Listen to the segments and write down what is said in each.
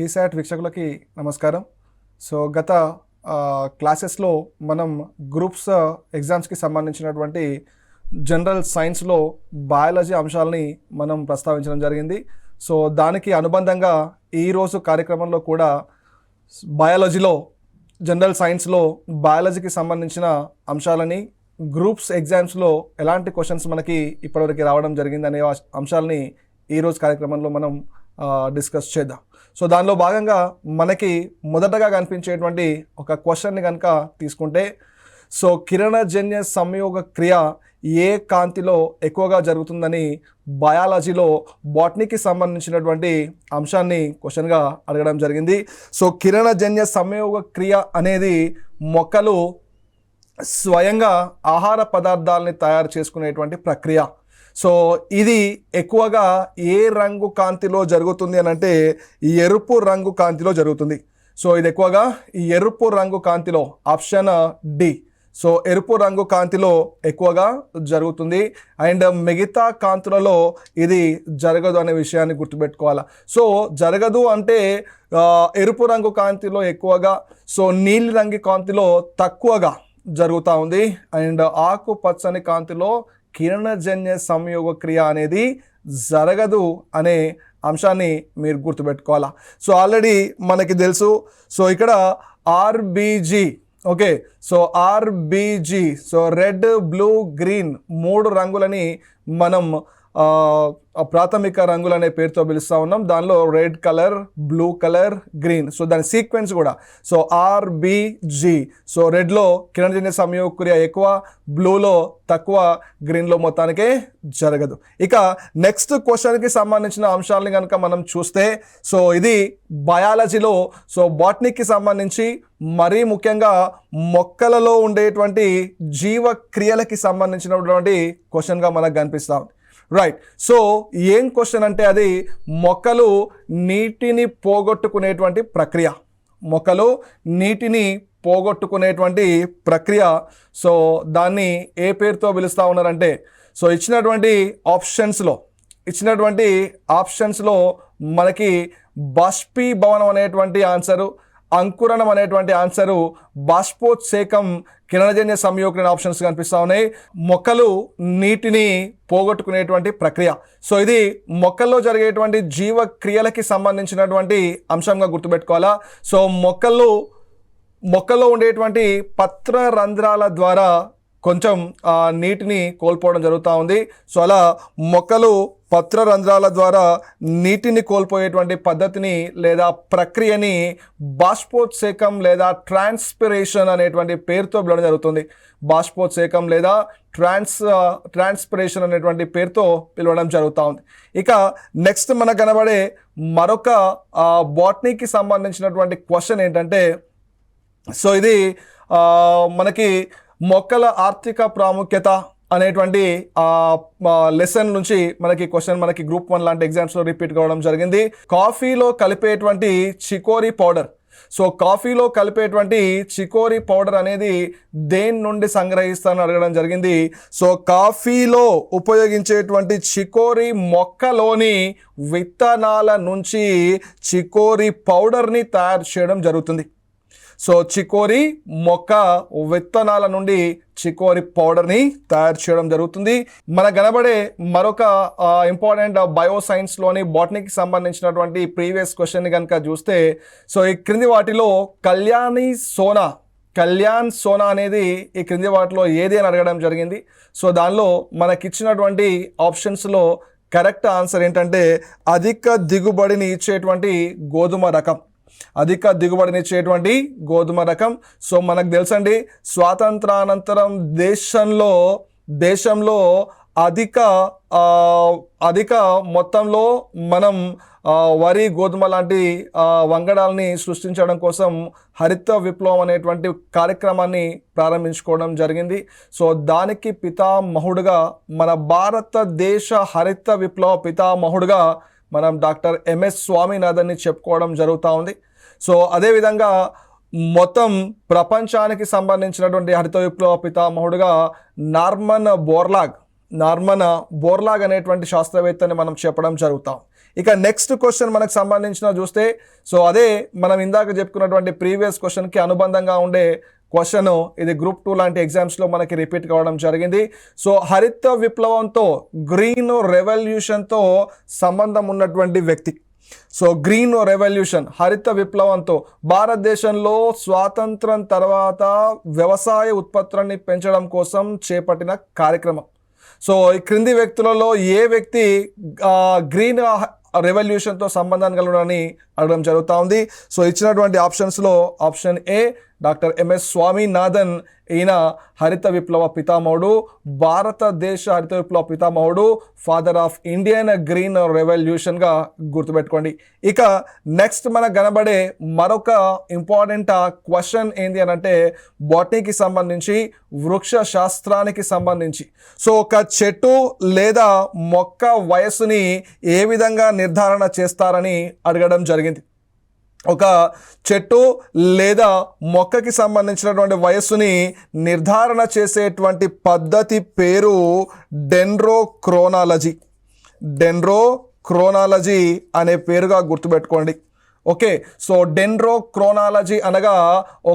GSAT వీక్షకులకి నమస్కారం. So గత క్లాసెస్లో మనం గ్రూప్స్ ఎగ్జామ్స్కి సంబంధించినటువంటి జనరల్ సైన్స్లో బయాలజీ అంశాలని మనం ప్రస్తావించడం జరిగింది. సో దానికి అనుబంధంగా ఈరోజు కార్యక్రమంలో కూడా బయాలజీలో జనరల్ సైన్స్లో బయాలజీకి సంబంధించిన అంశాలని గ్రూప్స్ ఎగ్జామ్స్లో ఎలాంటి క్వశ్చన్స్ మనకి ఇప్పటివరకు రావడం జరిగింది అనే అంశాలని ఈరోజు కార్యక్రమంలో మనం డిస్కస్ చేద్దాం. సో దానిలో భాగంగా మనకి మొదటగా కనిపించేటువంటి ఒక క్వశ్చన్ని కనుక తీసుకుంటే, సో కిరణజన్య సంయోగ క్రియ ఏ కాంతిలో ఎక్కువగా జరుగుతుందని బయాలజీలో బాటనీకి సంబంధించినటువంటి అంశాన్ని క్వశ్చన్గా అడగడం జరిగింది. సో కిరణజన్య సంయోగ క్రియ అనేది మొక్కలు స్వయంగా ఆహార పదార్థాలని తయారు చేసుకునేటువంటి ప్రక్రియ. సో ఇది ఎక్కువగా ఏ రంగు కాంతిలో జరుగుతుంది అని అంటే ఎరుపు రంగు కాంతిలో జరుగుతుంది. సో ఇది ఎక్కువగా ఎరుపు రంగు కాంతిలో, ఆప్షన్ డి. సో ఎరుపు రంగు కాంతిలో ఎక్కువగా జరుగుతుంది. అండ్ మిగతా కాంతులలో ఇది జరగదు అనే విషయాన్ని గుర్తుపెట్టుకోవాలి. సో జరగదు అంటే ఎరుపు రంగు కాంతిలో ఎక్కువగా, సో నీలి రంగు కాంతిలో తక్కువగా జరుగుతూ ఉంది. అండ్ ఆకుపచ్చని కాంతిలో కిరణజన్య సంయోగ క్రియ అనేది జరగదు అనే అంశాన్ని మీరు గుర్తుపెట్టుకోవాలా. సో ఆల్రెడీ మనకి తెలుసు. సో ఇక్కడ RBG, okay, so RBG, so red, blue, green మూడు రంగులని మనం ప్రాథమిక రంగులు అనే పేరుతో పిలుస్తూ ఉన్నాం. దానిలో red colour, blue colour, green. So దాని సీక్వెన్స్ కూడా సో ఆర్బీజీ. సో రెడ్లో కిరణజన్య సంయోగ క్రియ ఎక్కువ, బ్లూలో తక్కువ, గ్రీన్లో మొత్తానికే జరగదు. ఇక నెక్స్ట్ క్వశ్చన్కి సంబంధించిన అంశాలని కనుక మనం చూస్తే, సో ఇది బయాలజీలో, సో బాటనీకి సంబంధించి మరీ ముఖ్యంగా మొక్కలలో ఉండేటువంటి జీవక్రియలకి సంబంధించినటువంటి క్వశ్చన్గా మనకు కనిపిస్తాం. రైట్. సో ఏం క్వశ్చన్ అంటే అది మొక్కలు నీటిని పోగొట్టుకునేటువంటి ప్రక్రియ. మొక్కలు నీటిని పోగొట్టుకునేటువంటి ప్రక్రియ. సో దాన్ని ఏ పేరుతో పిలుస్తూ ఉన్నారంటే, సో ఇచ్చినటువంటి ఆప్షన్స్లో మనకి బాష్పీభవనం అనేటువంటి ఆన్సరు, అంకురణం అనేటువంటి ఆన్సరు, బాష్పోత్సేకం, కిరణజన్య సంయోగ ఆప్షన్స్ కనిపిస్తూ ఉన్నాయి. మొక్కలు నీటిని పోగొట్టుకునేటువంటి ప్రక్రియ. సో ఇది మొక్కల్లో జరిగేటువంటి జీవక్రియలకి సంబంధించినటువంటి అంశంగా గుర్తుపెట్టుకోవాలా. సో మొక్కల్లో ఉండేటువంటి పత్ర రంధ్రాల ద్వారా కొంచెం నీటిని కోల్పోవడం జరుగుతూ ఉంది. సో అలా మొక్కలు పత్ర రంధ్రాల ద్వారా నీటిని కోల్పోయేటువంటి పద్ధతిని లేదా ప్రక్రియని బాష్పోత్సేకం లేదా ట్రాన్స్పిరేషన్ అనేటువంటి పేరుతో పిలవడం జరుగుతుంది. బాష్పోత్సేకం లేదా ట్రాన్స్పిరేషన్ అనేటువంటి పేరుతో పిలవడం జరుగుతూ ఉంది. ఇక నెక్స్ట్ మనకు కనబడే మరొక బాటనీకి సంబంధించినటువంటి క్వశ్చన్ ఏంటంటే, సో ఇది మనకి మొక్కల ఆర్థిక ప్రాముఖ్యత అనేటువంటి లెసన్ నుంచి మనకి క్వశ్చన్ మనకి గ్రూప్ 1 లాంటి ఎగ్జామ్స్లో రిపీట్ కావడం జరిగింది. కాఫీలో కలిపేటువంటి చికోరీ పౌడర్. సో కాఫీలో కలిపేటువంటి చికోరీ పౌడర్ అనేది దేని నుండి సంగ్రహిస్తానని అడగడం జరిగింది. సో కాఫీలో ఉపయోగించేటువంటి చికోరీ మొక్కలోని విత్తనాల నుంచి చికోరీ పౌడర్ని తయారు చేయడం జరుగుతుంది. సో చికోరీ మొక్క విత్తనాల నుండి చికోరీ పౌడర్ని తయారు చేయడం జరుగుతుంది. మనకు కనబడే మరొక ఇంపార్టెంట్ బయోసైన్స్లోని బాటనీకి సంబంధించినటువంటి ప్రీవియస్ క్వశ్చన్ని కనుక చూస్తే, సో ఈ క్రింది వాటిలో కళ్యాణ్ సోనా అనేది ఈ క్రింది వాటిలో ఏది అని అడగడం జరిగింది. సో దానిలో మనకిచ్చినటువంటి ఆప్షన్స్లో కరెక్ట్ ఆన్సర్ ఏంటంటే అధిక దిగుబడిని ఇచ్చేటువంటి గోధుమ రకం. గోధుమ రకం. సో మనకు తెలుసండి, స్వాతంత్రానంతరం దేశంలో అధిక మొత్తంలో మనం వరి, గోధుమ లాంటి వంగడాలని సృష్టించడం కోసం హరిత విప్లవం అనేటువంటి కార్యక్రమాన్ని ప్రారంభించుకోవడం జరిగింది. సో దానికి పితామహుడుగా, మన భారతదేశ హరిత విప్లవ పితామహుడుగా మనం డాక్టర్ ఎంఎస్ స్వామినాథన్ని చెప్పుకోవడం జరుగుతూ ఉంది. సో అదేవిధంగా మొత్తం ప్రపంచానికి సంబంధించినటువంటి హరిత విప్లవ పితామహుడుగా నార్మన్ బోర్లాగ్ అనేటువంటి శాస్త్రవేత్తని మనం చెప్పడం జరుగుతాం. ఇక నెక్స్ట్ క్వశ్చన్ మనకు సంబంధించిన చూస్తే సో అదే మనం ఇందాక చెప్పుకున్నటువంటి ప్రీవియస్ క్వశ్చన్కి అనుబంధంగా ఉండే క్వశ్చన్ ఇది గ్రూప్ 2 లాంటి ఎగ్జామ్స్లో మనకి రిపీట్ కావడం జరిగింది. సో హరిత విప్లవంతో గ్రీన్ రెవల్యూషన్తో సంబంధం ఉన్నటువంటి వ్యక్తి. సో గ్రీన్ రెవల్యూషన్ హరిత విప్లవంతో భారతదేశంలో స్వాతంత్రం తర్వాత వ్యవసాయ ఉత్పత్తులని పెంచడం కోసం చేపట్టిన కార్యక్రమం. సో ఈ క్రింది వ్యక్తులలో ఏ వ్యక్తి గ్రీన్ రెవల్యూషన్తో సంబంధాన్ని కలగడాన్ని అడగడం జరుగుతూ ఉంది. సో ఇచ్చినటువంటి ఆప్షన్స్లో option A doctor MS Swaminathan, ఈయన హరిత విప్లవ పితామహుడు, భారతదేశ హరిత విప్లవ పితామహుడు, ఫాదర్ ఆఫ్ ఇండియన్ గ్రీన్ రెవల్యూషన్గా గుర్తుపెట్టుకోండి. ఇక నెక్స్ట్ మనకు కనబడే మరొక ఇంపార్టెంట్ క్వశ్చన్ ఏంటి అని అంటే బాటనీకి సంబంధించి, వృక్ష శాస్త్రానికి సంబంధించి. సో ఒక చెట్టు లేదా మొక్క వయస్సుని ఏ విధంగా నిర్ధారణ చేస్తారని అడగడం జరిగింది. ఒక చెట్టు లేదా మొక్కకి సంబంధించినటువంటి వయస్సుని నిర్ధారణ చేసేటువంటి పద్ధతి పేరు డెండ్రోక్రోనాలజీ. డెండ్రోక్రోనాలజీ అనే పేరుగా గుర్తుపెట్టుకోండి. ఓకే, సో డెండ్రోక్రోనాలజీ అనగా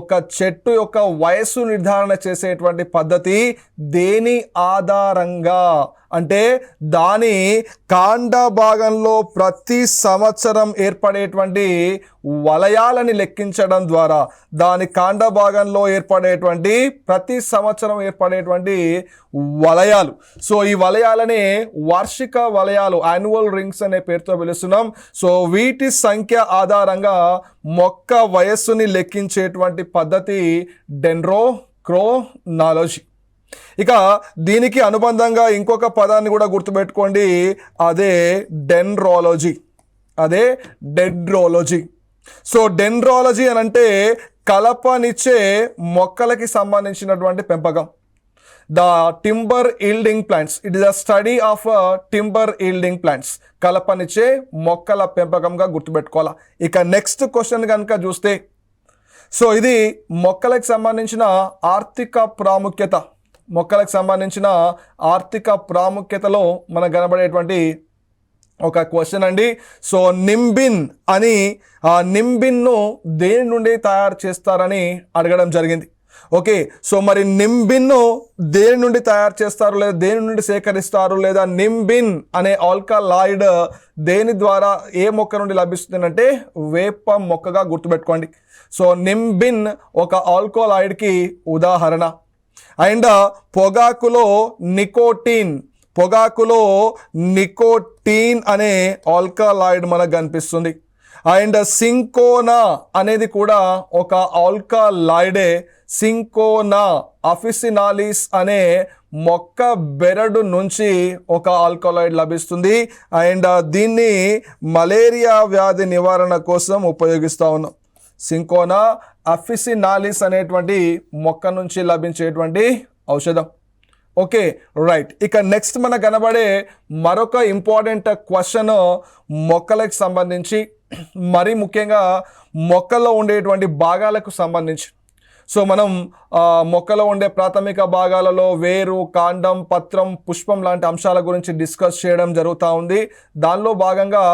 ఒక చెట్టు యొక్క వయస్సు నిర్ధారణ చేసేటువంటి పద్ధతి. దేని ఆధారంగా అంటే దాని కాండ భాగంలో ప్రతి సంవత్సరం ఏర్పడేటువంటి వలయాలని లెక్కించడం ద్వారా, దాని కాండ భాగంలో ఏర్పడేటువంటి ప్రతి సంవత్సరం ఏర్పడేటువంటి వలయాలు. సో ఈ వలయాలని వార్షిక వలయాలు, యాన్యువల్ రింగ్స్ అనే పేరుతో పిలుస్తున్నాం. సో వీటి సంఖ్య ఆధారంగా మొక్క వయస్సుని లెక్కించేటువంటి పద్ధతి డెండ్రోక్రోనాలజీ. ఇక దీనికి అనుబంధంగా ఇంకొక పదాన్ని కూడా గుర్తుపెట్టుకోండి, అదే డెండ్రాలజీ. సో డెండ్రాలజీ అని అంటే కలపనిచ్చే మొక్కలకి సంబంధించినటువంటి పెంపకం. The timber yielding plants, it is the study of timber yielding plants, కలపనిచ్చే మొక్కల పెంపకంగా గుర్తుపెట్టుకోవాలా. ఇక నెక్స్ట్ క్వశ్చన్ కనుక చూస్తే, సో ఇది మొక్కలకు సంబంధించిన ఆర్థిక ప్రాముఖ్యత. మొక్కలకు సంబంధించిన ఆర్థిక ప్రాముఖ్యతలో మనకు కనబడేటువంటి ఒక క్వశ్చన్ అండి. సో నింబిన్ అని, ఆ నింబిన్ను దేని నుండి తయారు చేస్తారని అడగడం జరిగింది. ఓకే, సో మరి నింబిన్ను దేని నుండి తయారు చేస్తారు లేదా దేని నుండి సేకరిస్తారు, లేదా నింబిన్ అనే ఆల్కలాయిడ్ దేని ద్వారా ఏ మొక్క నుండి లభిస్తుంది అంటే వేప మొక్కగా గుర్తుపెట్టుకోండి. సో నింబిన్ ఒక ఆల్కలాయిడ్కి ఉదాహరణ. అండ్ పొగాకులో నికోటీన్ అనే ఆల్కలాయిడ్ మనకు కనిపిస్తుంది. అండ్ సింకోనా అనేది కూడా ఒక ఆల్కలాయిడే. సింకోనా అఫిసినాలిస్ అనే మొక్క బెరడు నుంచి ఒక ఆల్కలాయిడ్ లభిస్తుంది. అండ్ దీన్ని మలేరియా వ్యాధి నివారణ కోసం ఉపయోగిస్తూ ఉన్నాం. సింకోనా అఫిసినాలిస్ అనేటువంటి మొక్క నుంచి లభించేటువంటి ఔషధం. Okay, right. ఇక నెక్స్ట్ మనకు కనబడే మరొక ఇంపార్టెంట్ క్వశ్చన్ మొక్కలకు సంబంధించి, మరీ ముఖ్యంగా మొక్కల్లో ఉండేటువంటి భాగాలకు సంబంధించి. సో మనం మొక్కలో ఉండే ప్రాథమిక భాగాలలో వేరు, కాండం, పత్రం, పుష్పం లాంటి అంశాల గురించి డిస్కస్ చేయడం జరుగుతూ ఉంది. దానిలో భాగంగా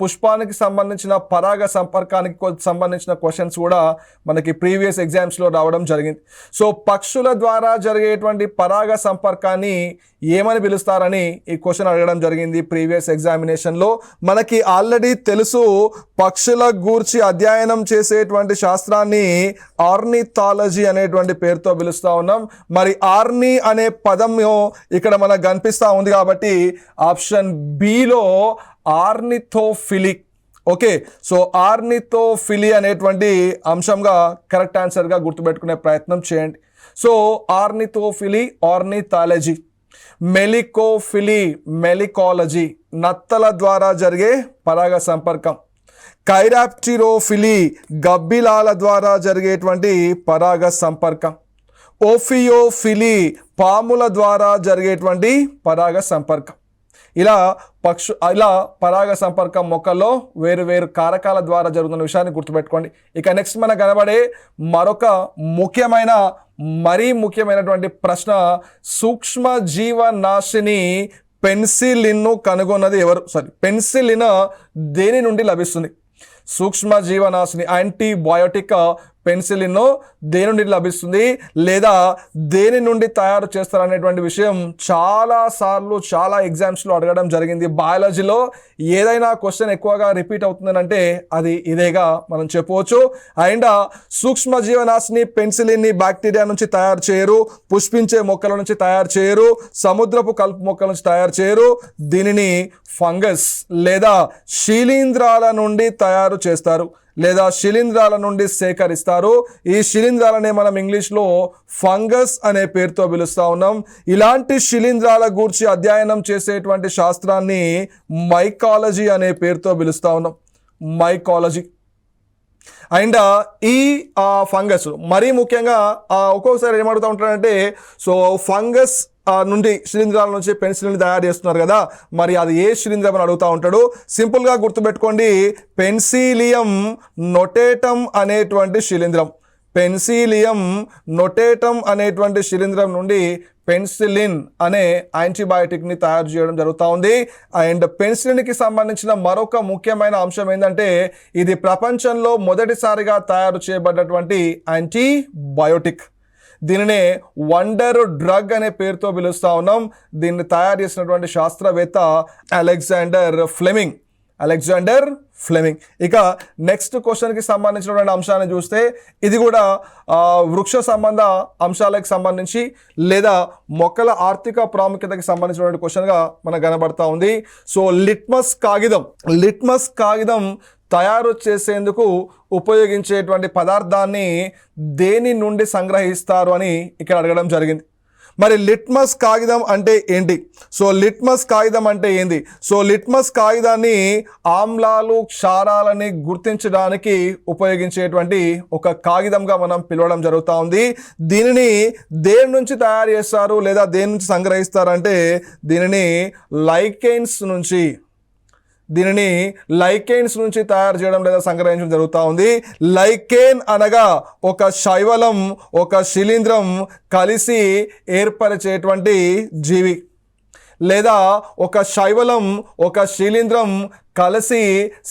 పుష్పానికి సంబంధించిన పరాగ సంపర్కానికి సంబంధించిన క్వశ్చన్స్ కూడా మనకి ప్రీవియస్ ఎగ్జామ్స్లో రావడం జరిగింది. సో పక్షుల ద్వారా జరిగేటువంటి పరాగ సంపర్కాన్ని ఏమని పిలుస్తారని ఈ క్వశ్చన్ అడగడం జరిగింది ప్రీవియస్ ఎగ్జామినేషన్లో. మనకి ఆల్రెడీ తెలుసు, పక్షుల గూర్చి అధ్యయనం చేసేటువంటి శాస్త్రాన్ని ఆర్నిథాలజీ అనేటువంటి పేరుతో పిలుస్తూ ఉన్నాం. మరి ఆర్ని అనే పదం ఇక్కడ మనకు కనిపిస్తూ ఉంది కాబట్టి ఆప్షన్ బిలో ఆర్నిథోఫిలి. ఓకే, సో ఆర్నిథోఫిలి అనేటువంటి అంశంగా కరెక్ట్ ఆన్సర్గా గుర్తుపెట్టుకునే ప్రయత్నం చేయండి. So ఆర్నిథోఫిలి, ornithology. మెలికోఫిలి, మెలికాలజీ, నత్తల ద్వారా జరిగే పరాగ సంపర్కం. కైరాప్టిరోఫిలి, గబ్బిలాల ద్వారా జరిగేటువంటి పరాగ సంపర్కం. ఓఫియోఫిలి, పాముల ద్వారా జరిగేటువంటి పరాగ సంపర్కం. ఇలా పరాగ సంపర్కం మొక్కల్లో వేరు వేరు కారకాల ద్వారా జరుగుతున్న విషయాన్ని గుర్తుపెట్టుకోండి. ఇక నెక్స్ట్ మనకు కనబడే మరొక మరీ ముఖ్యమైనటువంటి ప్రశ్న, సూక్ష్మ జీవనాశిని పెన్సిలిన్ను కనుగొన్నది ఎవరు? పెన్సిలిన్ దేని నుండి లభిస్తుంది? సూక్ష్మ జీవనాశిని యాంటీబయోటిక్ పెన్సిలిన్ దేని నుండి లభిస్తుంది లేదా దేని నుండి తయారు చేస్తారనేటువంటి విషయం చాలా ఎగ్జామ్స్లో అడగడం జరిగింది. బయాలజీలో ఏదైనా క్వశ్చన్ ఎక్కువగా రిపీట్ అవుతుందనంటే అది ఇదేగా మనం చెప్పవచ్చు. అండ్ సూక్ష్మ జీవనాశిని పెన్సిలిన్ని బ్యాక్టీరియా నుంచి తయారు చేయరు, పుష్పించే మొక్కల నుంచి తయారు చేయరు, సముద్రపు కలుపు మొక్కల నుంచి తయారు చేయరు. దీనిని ఫంగస్ లేదా శిలీంధ్రాల నుండి తయారు చేస్తారు లేదా శిలీంధ్రాల నుండి సేకరిస్తారు. ఈ శిలీంధ్రాలనే మనం ఇంగ్లీష్లో ఫంగస్ అనే పేరుతో పిలుస్తూ ఉన్నాం. ఇలాంటి శిలీంధ్రాల గూర్చి అధ్యయనం చేసేటువంటి శాస్త్రాన్ని మైకాలజీ అనే పేరుతో పిలుస్తూ ఉన్నాం. మైకాలజీ. అండ్ ఈ ఫంగస్ మరీ ముఖ్యంగా ఒక్కొక్కసారి ఏమడుతూ ఉంటారంటే ఫంగస్ నుండి శిలీంధ్రాల నుంచి పెన్సిలిన్ తయారు చేస్తున్నారు కదా, మరి అది ఏ శిలీంధ్రం అని అడుగుతూ ఉంటాడు. సింపుల్గా గుర్తుపెట్టుకోండి, పెన్సిలియం నొటేటం అనేటువంటి శిలీంధ్రం. పెన్సిలియం నొటేటం అనేటువంటి శిలీంధ్రం నుండి పెన్సిలిన్ అనే యాంటీబయాటిక్ని తయారు చేయడం జరుగుతూ ఉంది. అండ్ పెన్సిలిన్కి సంబంధించిన మరొక ముఖ్యమైన అంశం ఏంటంటే ఇది ప్రపంచంలో మొదటిసారిగా తయారు చేయబడ్డటువంటి యాంటీబయోటిక్. దీనినే వండర్ డ్రగ్ అనే పేరుతో పిలుస్తూ ఉన్నాం. దీన్ని తయారు చేసినటువంటి శాస్త్రవేత్త అలెగ్జాండర్ ఫ్లెమింగ్. ఇక నెక్స్ట్ క్వశ్చన్కి సంబంధించినటువంటి అంశాన్ని చూస్తే ఇది కూడా వృక్ష సంబంధ అంశాలకు సంబంధించి లేదా మొక్కల ఆర్థిక ప్రాముఖ్యతకి సంబంధించినటువంటి క్వశ్చన్గా మనకు కనబడతా ఉంది. లిట్మస్ కాగితం తయారు చేసేందుకు ఉపయోగించేటువంటి పదార్థాన్ని దేని నుండి సంగ్రహిస్తారు అని ఇక్కడ అడగడం జరిగింది. మరి లిట్మస్ కాగితం అంటే ఏంటి? లిట్మస్ కాగితాన్ని ఆమ్లాలు క్షారాలని గుర్తించడానికి ఉపయోగించేటువంటి ఒక కాగితంగా మనం పిలవడం జరుగుతూ ఉంది. దీనిని దేని నుంచి తయారు చేస్తారు లేదా దేని నుంచి సంగ్రహిస్తారంటే దీనిని లైకెన్స్ నుంచి తయారు చేయడం లేదా సంగ్రహించడం జరుగుతూ ఉంది. లైకెన్ అనగా ఒక శైవలం ఒక శిలీంధ్రం కలిసి ఏర్పరిచేటువంటి జీవి లేదా ఒక శైవలం ఒక శిలీంధ్రం కలిసి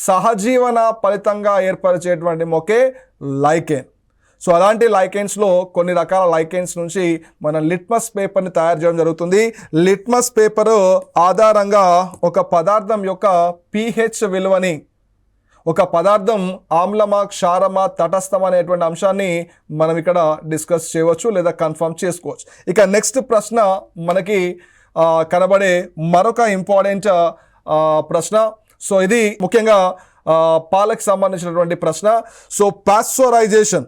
సహజీవన ఫలితంగా ఏర్పరిచేటువంటి మొక్కే లైకెన్. అలాంటి లైకెన్స్లో కొన్ని రకాల లైకెన్స్ నుంచి మనం లిట్మస్ పేపర్ని తయారు చేయడం జరుగుతుంది. లిట్మస్ పేపరు ఆధారంగా ఒక పదార్థం యొక్క pH విలువని, ఒక పదార్థం ఆమ్లమా క్షారమా తటస్థం అనేటువంటి అంశాన్ని మనం ఇక్కడ డిస్కస్ చేయవచ్చు లేదా కన్ఫర్మ్ చేసుకోవచ్చు. ఇక నెక్స్ట్ ప్రశ్న మనకి కనబడే మరొక ఇంపార్టెంట్ ప్రశ్న. ఇది ముఖ్యంగా పాలకు సంబంధించినటువంటి ప్రశ్న. పాస్చరైజేషన్.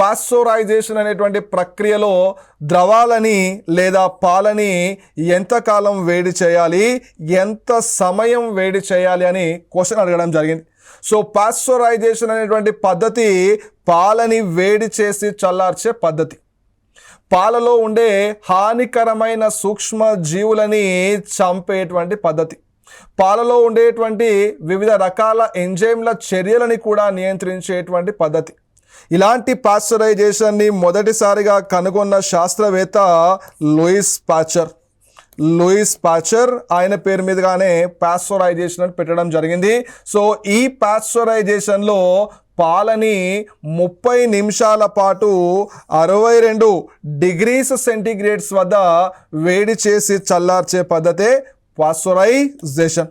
పాస్చరైజేషన్ అనేటువంటి ప్రక్రియలో ద్రవాలని లేదా పాలని ఎంతకాలం వేడి చేయాలి, ఎంత సమయం వేడి చేయాలి అని క్వశ్చన్ అడగడం జరిగింది. పాస్చరైజేషన్ అనేటువంటి పద్ధతి పాలని వేడి చేసి చల్లార్చే పద్ధతి. పాలలో ఉండే హానికరమైన సూక్ష్మ జీవులని చంపేటువంటి పద్ధతి. పాలలో ఉండేటువంటి వివిధ రకాల ఎంజైమ్ల చర్యలని కూడా నియంత్రించేటువంటి పద్ధతి. ఇలాంటి పాస్చరైజేషన్ని మొదటిసారిగా కనుగొన్న శాస్త్రవేత్త లూయిస్ పాచర్. ఆయన పేరు మీదుగానే పాస్చరైజేషన్ అని పెట్టడం జరిగింది. ఈ పాస్చరైజేషన్లో పాలని 30 నిమిషాల పాటు 62 డిగ్రీస్ సెంటీగ్రేడ్స్ వద్ద వేడి చేసి చల్లార్చే పద్ధతే పాస్చరైజేషన్.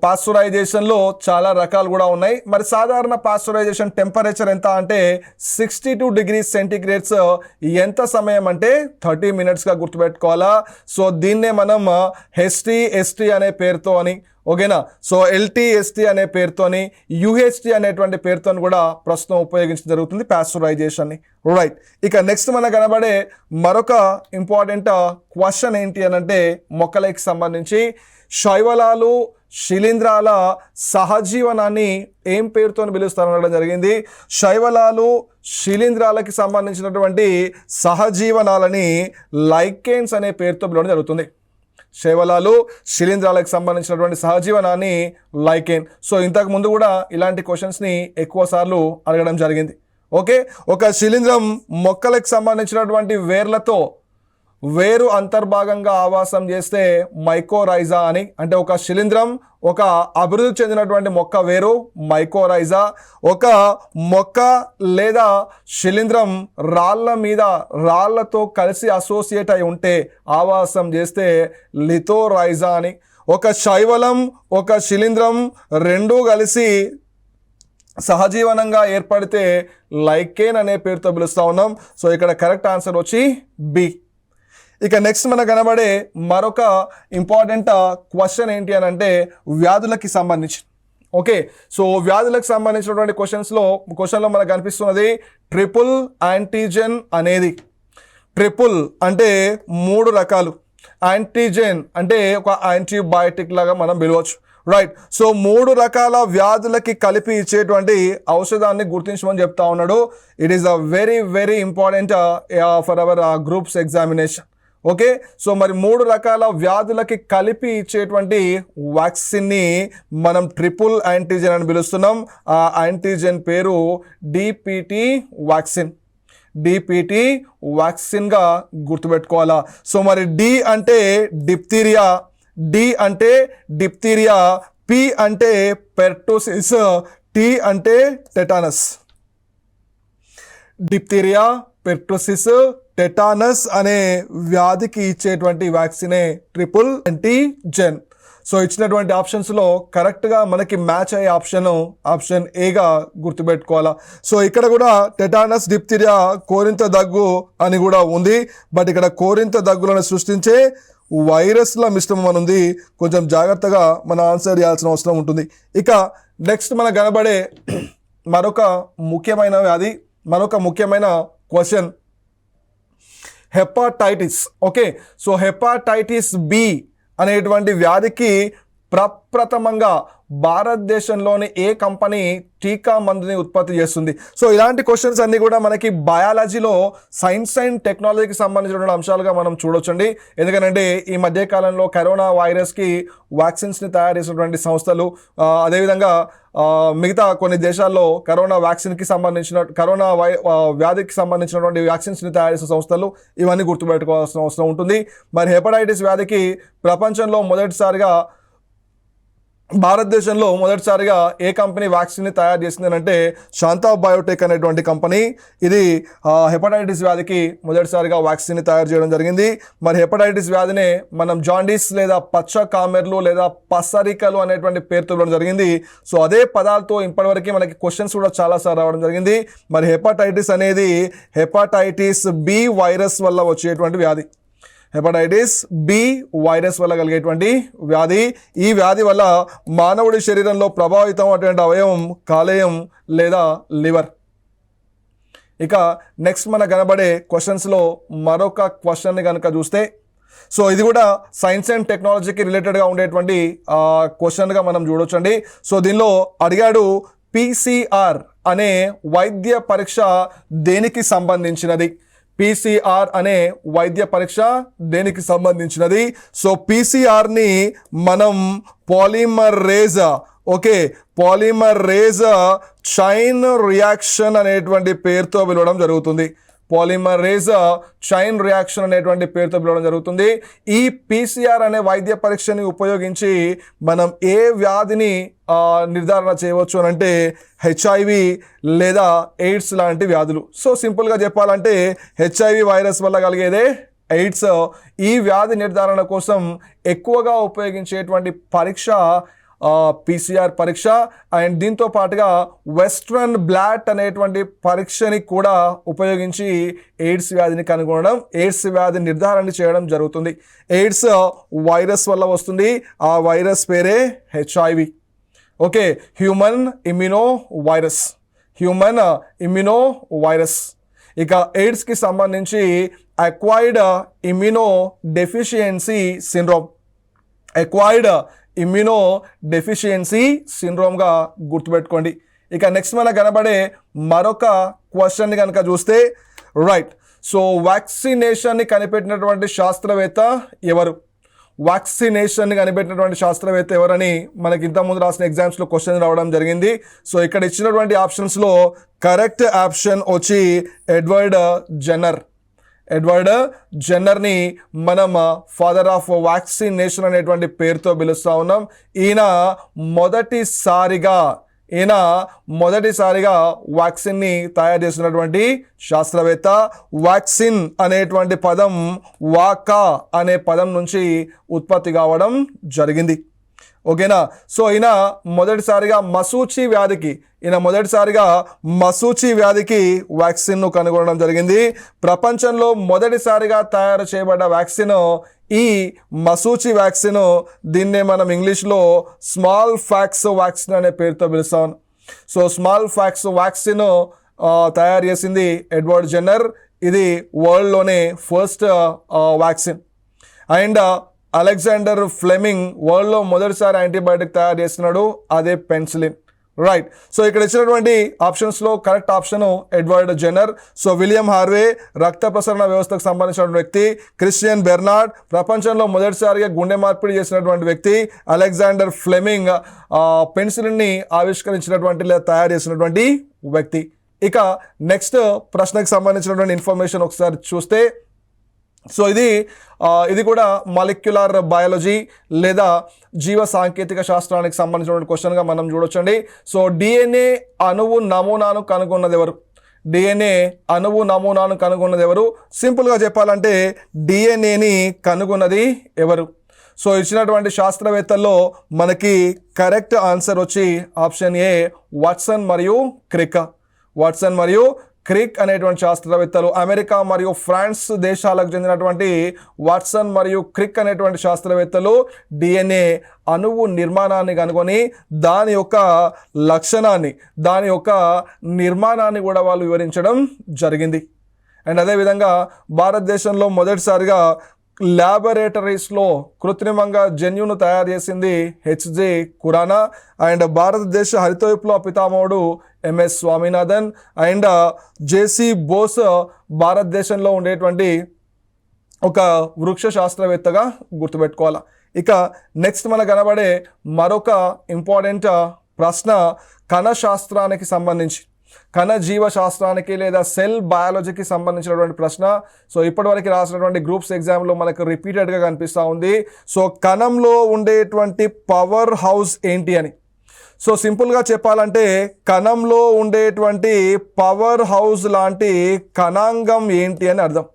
పాస్చరైజేషన్లో చాలా రకాలు కూడా ఉన్నాయి. మరి సాధారణ పాస్చరైజేషన్ టెంపరేచర్ ఎంత అంటే 62 డిగ్రీస్ సెంటీగ్రేడ్స్. ఎంత సమయం అంటే 30 మినిట్స్గా గుర్తుపెట్టుకోవాలా. దీన్నే మనం HT అనే పేరుతో అని, ఓకేనా, LT-ST అనే పేరుతోని, UHT అనేటువంటి పేరుతో కూడా ప్రస్తుతం ఉపయోగించడం జరుగుతుంది పాస్చరైజేషన్ని. రైట్. ఇక నెక్స్ట్ మనకు కనబడే మరొక ఇంపార్టెంట్ క్వశ్చన్ ఏంటి అని అంటే మొక్కలకి సంబంధించి శైవలాలు శిలీంధ్రాల సహజీవనాన్ని ఏం పేరుతో పిలుస్తారనడం జరిగింది. శైవలాలు శిలీంధ్రాలకి సంబంధించినటువంటి సహజీవనాలని లైకెన్స్ అనే పేరుతో పిలవడం జరుగుతుంది. శైవలాలు శిలీంధ్రాలకు సంబంధించినటువంటి సహజీవనాన్ని లైకెన్. ఇంతకు ముందు కూడా ఇలాంటి క్వశ్చన్స్ని ఎక్కువ సార్లు అడగడం జరిగింది. ఒక శిలీంధ్రం మొక్కలకు సంబంధించినటువంటి వేరు అంతర్భాగంగా ఆవాసం చేస్తే మైకోరైజా అని. అంటే ఒక శిలీంధ్రం, ఒక అభివృద్ధి చెందినటువంటి మొక్క వేరు మైకోరైజా. ఒక మొక్క లేదా శిలీంధ్రం రాళ్లతో కలిసి అసోసియేట్ అయి ఉంటే ఆవాసం చేస్తే లిథోరైజా అని. ఒక శైవలం, ఒక శిలీంధ్రం రెండూ కలిసి సహజీవనంగా ఏర్పడితే లైకేన్ అనే పేరుతో పిలుస్తూ ఉన్నాం. సో ఇక్కడ కరెక్ట్ ఆన్సర్ వచ్చి బి. ఇక నెక్స్ట్ మనకు కనబడే మరొక ఇంపార్టెంట్ క్వశ్చన్ ఏంటి అని అంటే వ్యాధులకి సంబంధించి. ఓకే, సో వ్యాధులకు సంబంధించినటువంటి క్వశ్చన్లో మనకు కనిపిస్తున్నది ట్రిపుల్ యాంటీజెన్ అనేది. ట్రిపుల్ అంటే 3 రకాలు, యాంటీజెన్ అంటే ఒక యాంటీబయాటిక్ లాగా మనం పిలవచ్చు. రైట్, సో 3 రకాల వ్యాధులకి కలిపి ఇచ్చేటువంటి ఔషధాన్ని గుర్తించమని చెప్తా ఉన్నాడు. It is a very very important for hour groups examination. Okay, so మరి 3 రకాల వ్యాధులకి కలిపి ఇచ్చేటువంటి వ్యాక్సిన్ని మనం ట్రిపుల్ యాంటీజెన్ అని పిలుస్తున్నాం. ఆ యాంటీజెన్ పేరు డిపిటి వ్యాక్సిన్. డిపిటి వ్యాక్సిన్గా గుర్తుపెట్టుకోవాలా. సో మరి డి అంటే డిప్తీరియా, డి అంటే డిప్తీరియా, పి అంటే పెర్టోసిస్, టి అంటే టెటానస్. డిప్తీరియా, పెర్టోసిస్, టెటానస్ అనే వ్యాధికి ఇచ్చేటువంటి వ్యాక్సినే ట్రిపుల్ యాంటీజెన్. సో ఇచ్చినటువంటి ఆప్షన్స్లో కరెక్ట్గా మనకి మ్యాచ్ అయ్యే ఆప్షన్ ఏగా గుర్తుపెట్టుకోవాలా. సో ఇక్కడ కూడా టెటానస్, డిప్తీరియా, కోరింత దగ్గు అని కూడా ఉంది. బట్ ఇక్కడ కోరింత దగ్గులను సృష్టించే వైరస్ల మిశ్రమం అని ఉంది. కొంచెం జాగ్రత్తగా మన ఆన్సర్ చేయాల్సిన అవసరం ఉంటుంది. ఇక నెక్స్ట్ మనకు కనబడే మరొక ముఖ్యమైన వ్యాధి, మరొక ముఖ్యమైన క్వశ్చన్ హెపాటైటిస్. ఓకే, సో హెపాటైటిస్ బి అనేటువంటి వ్యాధికి ప్రప్రథమంగా భారతదేశంలోని ఏ కంపెనీ టీకా మందుని ఉత్పత్తి చేస్తుంది? సో ఇలాంటి క్వశ్చన్స్ అన్నీ కూడా మనకి బయాలజీలో సైన్స్ అండ్ టెక్నాలజీకి సంబంధించినటువంటి అంశాలుగా మనం చూడొచ్చండి. ఎందుకంటే ఈ మధ్యకాలంలో కరోనా వైరస్కి వ్యాక్సిన్స్ని తయారు చేసినటువంటి సంస్థలు, అదేవిధంగా మిగతా కొన్ని దేశాల్లో కరోనా వ్యాధికి సంబంధించినటువంటి వ్యాక్సిన్స్ని తయారు చేసే సంస్థలు, ఇవన్నీ గుర్తుపెట్టుకోవాల్సిన అవసరం ఉంటుంది. మరి హెపటైటిస్ వ్యాధికి ప్రపంచంలో భారతదేశంలో మొదటిసారిగా ఏ కంపెనీ వ్యాక్సిన్ని తయారు చేసింది అంటే శాంతా బయోటెక్ అనేటువంటి కంపెనీ. ఇది హెపటైటిస్ వ్యాధికి మొదటిసారిగా వ్యాక్సిన్ని తయారు చేయడం జరిగింది. మరి హెపటైటిస్ వ్యాధినే మనం జాండీస్ లేదా పచ్చ కామెర్లు లేదా పసరికలు అనేటువంటి పేరుతో ఇవ్వడం జరిగింది. సో అదే పదాలతో ఇప్పటివరకు మనకి క్వశ్చన్స్ కూడా చాలాసార్లు రావడం జరిగింది. మరి హెపటైటిస్ అనేది హెపటైటిస్ బి వైరస్ వల్ల వచ్చేటువంటి వ్యాధి. హెపటైటిస్ బి వైరస్ వల్ల కలిగేటువంటి వ్యాధి. ఈ వ్యాధి వల్ల మానవుడి శరీరంలో ప్రభావితం అటువంటి అవయవం కాలేయం లేదా లివర్. ఇక నెక్స్ట్ మనకు కనబడే క్వశ్చన్స్లో మరొక క్వశ్చన్ని కనుక చూస్తే, సో ఇది కూడా సైన్స్ అండ్ టెక్నాలజీకి రిలేటెడ్గా ఉండేటువంటి క్వశ్చన్గా మనం చూడొచ్చండి. సో దీనిలో అడిగాడు PCR అనే వైద్య పరీక్ష దేనికి సంబంధించినది? PCR అనే వైద్య పరీక్ష దేనికి సంబంధించినది? సో PCRని మనం polymerase, okay, polymerase chain reaction అనేటువంటి పేరుతో పిలవడం జరుగుతుంది. పాలిమరేజ్ చైన్ రియాక్షన్ అనేటువంటి పేరుతో పిలవడం జరుగుతుంది. ఈ PCR అనే వైద్య పరీక్షని ఉపయోగించి మనం ఏ వ్యాధిని నిర్ధారణ చేయవచ్చు అని అంటే HIV లేదా ఎయిడ్స్ లాంటి వ్యాధులు. సో సింపుల్గా చెప్పాలంటే HIV వైరస్ వల్ల కలిగేదే ఎయిడ్స్. ఈ వ్యాధి నిర్ధారణ కోసం ఎక్కువగా ఉపయోగించేటువంటి పరీక్ష PCR పరీక్ష. అండ్ దీంతో పాటుగా వెస్ట్రన్ బ్లాట్ అనేటువంటి పరీక్షని కూడా ఉపయోగించి ఎయిడ్స్ వ్యాధిని కనుగొనడం, ఎయిడ్స్ వ్యాధి నిర్ధారణ చేయడం జరుగుతుంది. ఎయిడ్స్ వైరస్ వల్ల వస్తుంది. ఆ వైరస్ పేరే HIV. Okay, human immuno virus. ఇక ఎయిడ్స్కి సంబంధించి అక్వైర్డ్ ఇమ్యూనో డెఫిషియన్సీ సిండ్రోమ్గా గుర్తుపెట్టుకోండి. ఇక నెక్స్ట్ మనకు కనబడే మరొక క్వశ్చన్ని కనుక చూస్తే, రైట్, సో వ్యాక్సినేషన్ని కనిపెట్టినటువంటి శాస్త్రవేత్త ఎవరు? వ్యాక్సినేషన్ని కనిపెట్టినటువంటి శాస్త్రవేత్త ఎవరని మనకి ఇంతకుముందు రాసిన ఎగ్జామ్స్లో క్వశ్చన్ రావడం జరిగింది. సో ఇక్కడ ఇచ్చినటువంటి ఆప్షన్స్లో కరెక్ట్ ఆప్షన్ వచ్చి ఎడ్వర్డ్ ఎడ్వర్డ్ జెన్నర్ని మనం ఫాదర్ ఆఫ్ వ్యాక్సినేషన్ అనేటువంటి పేరుతో పిలుస్తూ ఉన్నాం. ఈయన మొదటిసారిగా వ్యాక్సిన్ని తయారు చేసినటువంటి శాస్త్రవేత్త. వ్యాక్సిన్ అనేటువంటి పదం వాకా అనే పదం నుంచి ఉత్పత్తి కావడం జరిగింది. ఓకేనా. సో ఈయన మొదటిసారిగా మసూచి వ్యాధికి వ్యాక్సిన్ను కనుగొనడం జరిగింది. ప్రపంచంలో మొదటిసారిగా తయారు చేయబడ్డ వ్యాక్సిన్ ఈ మసూచి వ్యాక్సిన్. దీన్నే మనం ఇంగ్లీష్లో స్మాల్ ఫ్యాక్స్ వ్యాక్సిన్ అనే పేరుతో పిలుస్తాం. సో స్మాల్ ఫ్యాక్స్ వ్యాక్సిన్ తయారు చేసింది ఎడ్వర్డ్ జెన్నర్. ఇది వరల్డ్లోనే first vaccine. And Alexander Fleming వరల్డ్లో మొదటిసారి యాంటీబయాటిక్ తయారు చేస్తున్నాడు, అదే పెన్సిలిన్. రైట్. సో ఇక్కడ ఇచ్చినటువంటి ఆప్షన్స్లో correct option Edward Jenner. So William Harvey రక్త ప్రసరణ వ్యవస్థకు సంబంధించిన వ్యక్తి. క్రిస్టియన్ బెర్నార్డ్ ప్రపంచంలో మొదటిసారిగా గుండె మార్పిడి చేసినటువంటి వ్యక్తి. అలెగ్జాండర్ ఫ్లెమింగ్ పెన్సిలిన్ని ఆవిష్కరించినటువంటి లేదా తయారు చేసినటువంటి వ్యక్తి. ఇక నెక్స్ట్ ప్రశ్నకు సంబంధించినటువంటి ఇన్ఫర్మేషన్ ఒకసారి చూస్తే, సో ఇది కూడా మాలిక్యులర్ బయాలజీ లేదా జీవ సాంకేతిక శాస్త్రానికి సంబంధించిన క్వశ్చన్గా మనం చూడొచ్చండి. సో డిఎన్ఏ అణువు నమూనాను కనుగొన్నది ఎవరు? సింపుల్గా చెప్పాలంటే డిఎన్ఏని కనుగొన్నది ఎవరు? సో ఇచ్చినటువంటి శాస్త్రవేత్తల్లో మనకి కరెక్ట్ ఆన్సర్ వచ్చి ఆప్షన్ ఏ వాట్సన్ మరియు క్రిక్ అనేటువంటి శాస్త్రవేత్తలు. అమెరికా మరియు ఫ్రాన్స్ దేశాలకు చెందినటువంటి వాట్సన్ మరియు క్రిక్ అనేటువంటి శాస్త్రవేత్తలు డిఎన్ఏ అణువు నిర్మాణాన్ని కనుగొని దాని యొక్క లక్షణాన్ని, దాని యొక్క నిర్మాణాన్ని కూడా వాళ్ళు వివరించడం జరిగింది. అండ్ అదేవిధంగా భారతదేశంలో మొదటిసారిగా ల్యాబొరేటరీస్లో కృత్రిమంగా జన్యును తయారు చేసింది హెచ్జే ఖురానా. అండ్ భారతదేశ హరిత విప్లవ పితామహుడు MS Swaminathan. And JC Bose భారతదేశంలో ఉండేటువంటి ఒక వృక్ష శాస్త్రవేత్తగా గుర్తుపెట్టుకోవాలి. ఇక నెక్స్ట్ మనకు కనబడే మరొక ఇంపార్టెంట్ ప్రశ్న కణశాస్త్రానికి సంబంధించి, కణ జీవశాస్త్రానికి లేదా సెల్ బయాలజీకి సంబంధించినటువంటి ప్రశ్న. సో ఇప్పటివరకు రాసినటువంటి గ్రూప్స్ ఎగ్జామ్లో మనకు రిపీటెడ్గా కనిపిస్తూ ఉంది. సో కణంలో ఉండేటువంటి పవర్ హౌస్ ఏంటి అని. సో సింపుల్గా చెప్పాలంటే కణంలో ఉండేటువంటి పవర్ హౌస్ లాంటి కణాంగం ఏంటి అని అర్థం.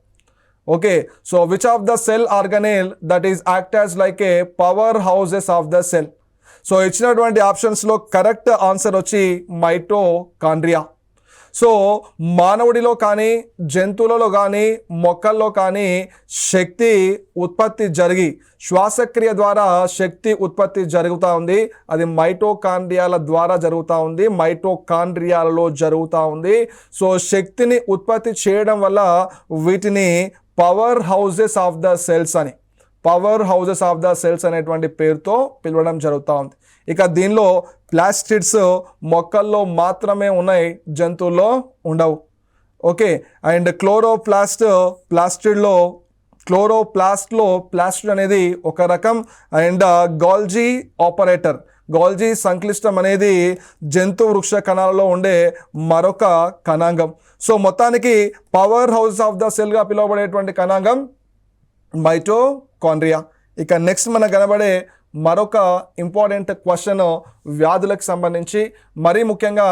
Okay. So which of the cell organelle that is act as like A power houses of the cell. So ఇచ్చినటువంటి ఆప్షన్స్లో కరెక్ట్ ఆన్సర్ వచ్చి మైటోకాండ్రియా. సో మానవుడిలో కానీ జంతువులలో కానీ మొక్కల్లో కానీ శక్తి ఉత్పత్తి జరిగి శ్వాసక్రియ ద్వారా శక్తి ఉత్పత్తి జరుగుతూ ఉంది. అది మైటోకాండ్రియాల ద్వారా జరుగుతూ ఉంది, మైటోకాండ్రియాలలో జరుగుతూ ఉంది. సో శక్తిని ఉత్పత్తి చేయడం వల్ల వీటిని power houses of the cells అనేటువంటి పేరుతో పిలవడం జరుగుతూ ఉంది. ఇక దీనిలో ప్లాస్టిడ్స్ మొక్కల్లో మాత్రమే ఉన్నాయి, జంతువుల్లో ఉండవు. ఓకే. అండ్ ప్లాస్టిడ్ అనేది ఒక రకం. అండ్ గాల్జీ సంక్లిష్టం అనేది జంతు వృక్ష కణాలలో ఉండే మరొక కణాంగం. సో మొత్తానికి పవర్ హౌస్ ఆఫ్ ద సెల్గా పిలువబడేటువంటి కణాంగం మైటోకాండ్రియా. ఇక నెక్స్ట్ మనకు కనబడే మరొక ఇంపార్టెంట్ క్వశ్చన్ వ్యాధులకు సంబంధించి, మరీ ముఖ్యంగా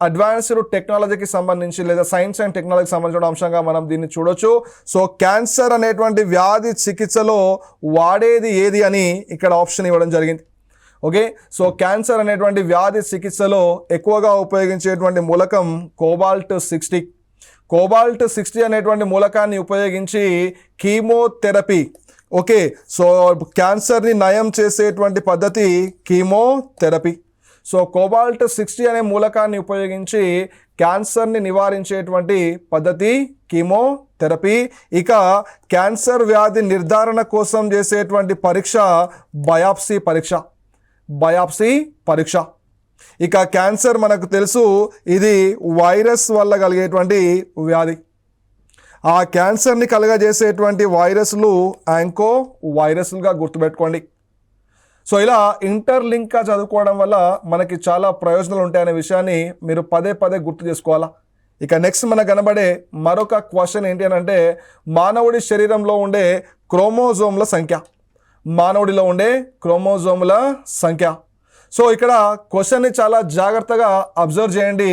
అడ్వాన్స్డ్ టెక్నాలజీకి సంబంధించి లేదా సైన్స్ అండ్ టెక్నాలజీకి సంబంధించిన అంశంగా మనం దీన్ని చూడొచ్చు. సో క్యాన్సర్ అనేటువంటి వ్యాధి చికిత్సలో వాడేది ఏది అని ఇక్కడ ఆప్షన్ ఇవ్వడం జరిగింది. ఓకే. సో క్యాన్సర్ అనేటువంటి వ్యాధి చికిత్సలో ఎక్కువగా ఉపయోగించేటువంటి మూలకం కోబాల్ట్ 60 అనేటువంటి మూలకాన్ని ఉపయోగించి కీమోథెరపీ. ఓకే. సో క్యాన్సర్ని నయం చేసేటువంటి పద్ధతి కీమోథెరపీ. సో కోబాల్ట్ 60 అనే మూలకాన్ని ఉపయోగించి క్యాన్సర్ని నివారించేటువంటి పద్ధతి కీమోథెరపీ. ఇక క్యాన్సర్ వ్యాధి నిర్ధారణ కోసం చేసేటువంటి పరీక్ష బయాప్సీ పరీక్ష. ఇక క్యాన్సర్ మనకు తెలుసు, ఇది వైరస్ వల్ల కలిగేటువంటి వ్యాధి. ఆ క్యాన్సర్ని కలగజేసేటువంటి వైరస్లు యాంకో వైరస్లుగా గుర్తుపెట్టుకోండి. సో ఇలా ఇంటర్లింక్గా చదువుకోవడం వల్ల మనకి చాలా ప్రయోజనాలు ఉంటాయనే విషయాన్ని మీరు పదే గుర్తు చేసుకోవాలా. ఇక నెక్స్ట్ మనకు కనబడే మరొక క్వశ్చన్ ఏంటి అని అంటే మానవుడి శరీరంలో ఉండే క్రోమోజోమ్ల సంఖ్య. మానవుడిలో ఉండే క్రోమోజోముల సంఖ్య. సో ఇక్కడ క్వశ్చన్ని చాలా జాగ్రత్తగా అబ్జర్వ్ చేయండి.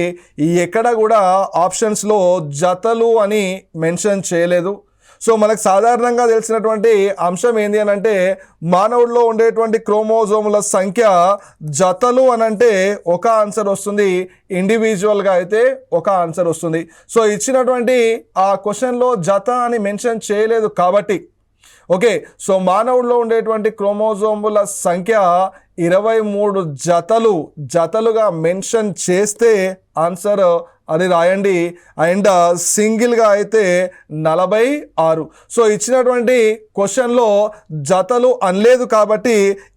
ఎక్కడ కూడా ఆప్షన్స్లో జతలు అని మెన్షన్ చేయలేదు. సో మనకు సాధారణంగా తెలిసినటువంటి అంశం ఏంటి అని అంటే మానవుడిలో ఉండేటువంటి క్రోమోజోముల సంఖ్య జతలు అని అంటే ఒక ఆన్సర్ వస్తుంది, ఇండివిజువల్గా అయితే ఒక ఆన్సర్ వస్తుంది. సో ఇచ్చినటువంటి ఆ క్వశ్చన్లో జత అని మెన్షన్ చేయలేదు కాబట్టి ఓకే. సో మానవుడిలో ఉండేటువంటి క్రోమోజోముల సంఖ్య 23 జతలుగా మెన్షన్ చేస్తే ఆన్సర్ అది రాయండి. అండ్ సింగిల్గా అయితే 46. సో ఇచ్చినటువంటి క్వశ్చన్లో జతలు అనలేదు కాబట్టి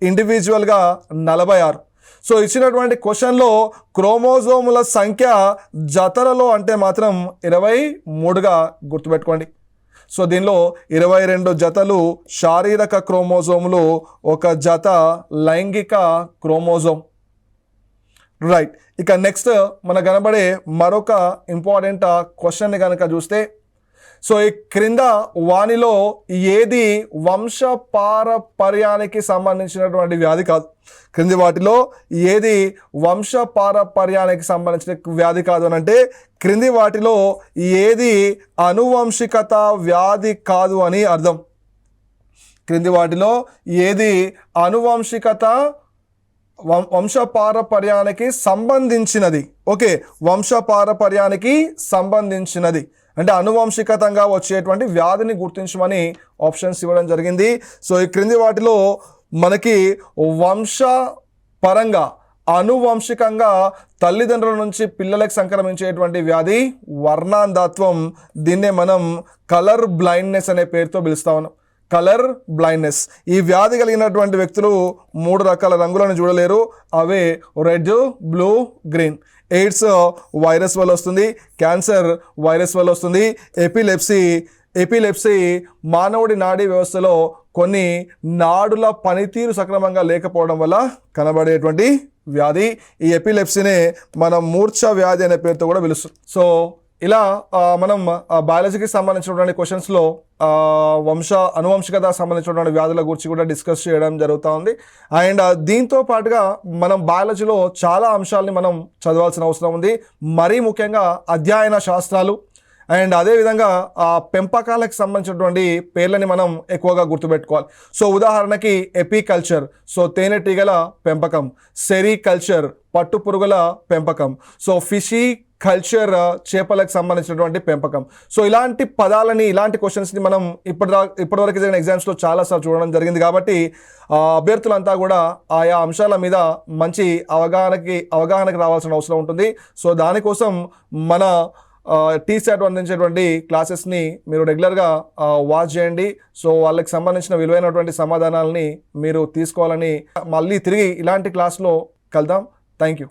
ఇండివిజువల్గా 46. సో ఇచ్చినటువంటి క్వశ్చన్లో క్రోమోజోముల సంఖ్య జతలలో అంటే మాత్రం 23గా గుర్తుపెట్టుకోండి. సో దీనిలో 22 జతలు శారీరక క్రోమోజోములు, ఒక జత లైంగిక క్రోమోజోమ్. రైట్. ఇక నెక్స్ట్ మనకు కనబడే మరొక ఇంపార్టెంట్ క్వశ్చన్ని కనుక చూస్తే సో ఈ క్రింద వానిలో ఏది వంశపారపర్యానికి సంబంధించినటువంటి వ్యాధి కాదు. క్రింది వాటిలో ఏది వంశపారపర్యానికి సంబంధించిన వ్యాధి కాదు అని అంటే క్రింది వాటిలో ఏది అనువంశికత వ్యాధి కాదు అని అర్థం. క్రింది వాటిలో ఏది అనువంశికత వంశపారపర్యానికి సంబంధించినది. ఓకే, వంశపారపర్యానికి సంబంధించినది అంటే అనువంశికతంగా వచ్చేటువంటి వ్యాధిని గుర్తించమని ఆప్షన్స్ ఇవ్వడం జరిగింది. సో ఈ క్రింది వాటిలో మనకి వంశపరంగా అనువంశికంగా తల్లిదండ్రుల నుంచి పిల్లలకు సంక్రమించేటువంటి వ్యాధి వర్ణాంధత్వం. దీన్నే మనం కలర్ బ్లైండ్నెస్ అనే పేరుతో పిలుస్తా ఉన్నాం. Colour blindness. ఈ వ్యాధి కలిగినటువంటి వ్యక్తులు 3 రకాల రంగులను చూడలేరు. అవే red, blue, green. AIDS virus వల్ల వస్తుంది, క్యాన్సర్ వైరస్ వల్ల వస్తుంది. ఎపిలెప్సీ మానవుడి నాడీ వ్యవస్థలో కొన్ని నాడుల పనితీరు సక్రమంగా లేకపోవడం వల్ల కనబడేటువంటి వ్యాధి. ఈ ఎపిలెప్సీనే మనం మూర్ఛ వ్యాధి అనే పేరుతో కూడా పిలుస్తాం. సో ఇలా మనం బయాలజీకి సంబంధించినటువంటి క్వశ్చన్స్లో అనువంశికత సంబంధించినటువంటి వ్యాధుల గురించి కూడా డిస్కస్ చేయడం జరుగుతూ ఉంది. అండ్ దీంతో పాటుగా మనం బయాలజీలో చాలా అంశాలని మనం చదవాల్సిన అవసరం ఉంది. మరీ ముఖ్యంగా అధ్యయన శాస్త్రాలు అండ్ అదేవిధంగా పెంపకాలకు సంబంధించినటువంటి పేర్లని మనం ఎక్కువగా గుర్తుపెట్టుకోవాలి. సో ఉదాహరణకి ఎపికల్చర్, సో తేనెటీగల పెంపకం. సెరికల్చర్, పట్టుపురుగుల పెంపకం. సో ఫిషీ కల్చర్, చేపలకు సంబంధించినటువంటి పెంపకం. సో ఇలాంటి పదాలని, ఇలాంటి క్వశ్చన్స్ని మనం ఇప్పటివరకు జరిగిన ఎగ్జామ్స్లో చాలాసార్లు చూడడం జరిగింది. కాబట్టి అభ్యర్థులంతా కూడా ఆయా అంశాల మీద మంచి అవగాహనకి రావాల్సిన అవసరం ఉంటుంది. సో దానికోసం మన టీసాట్ అందించేటువంటి క్లాసెస్ని మీరు రెగ్యులర్గా వాచ్ చేయండి. సో వాళ్ళకి సంబంధించిన విలువైనటువంటి సమాధానాలని మీరు తీసుకోవాలని మళ్ళీ తిరిగి ఇలాంటి క్లాస్లో కలుద్దాం. Thank you.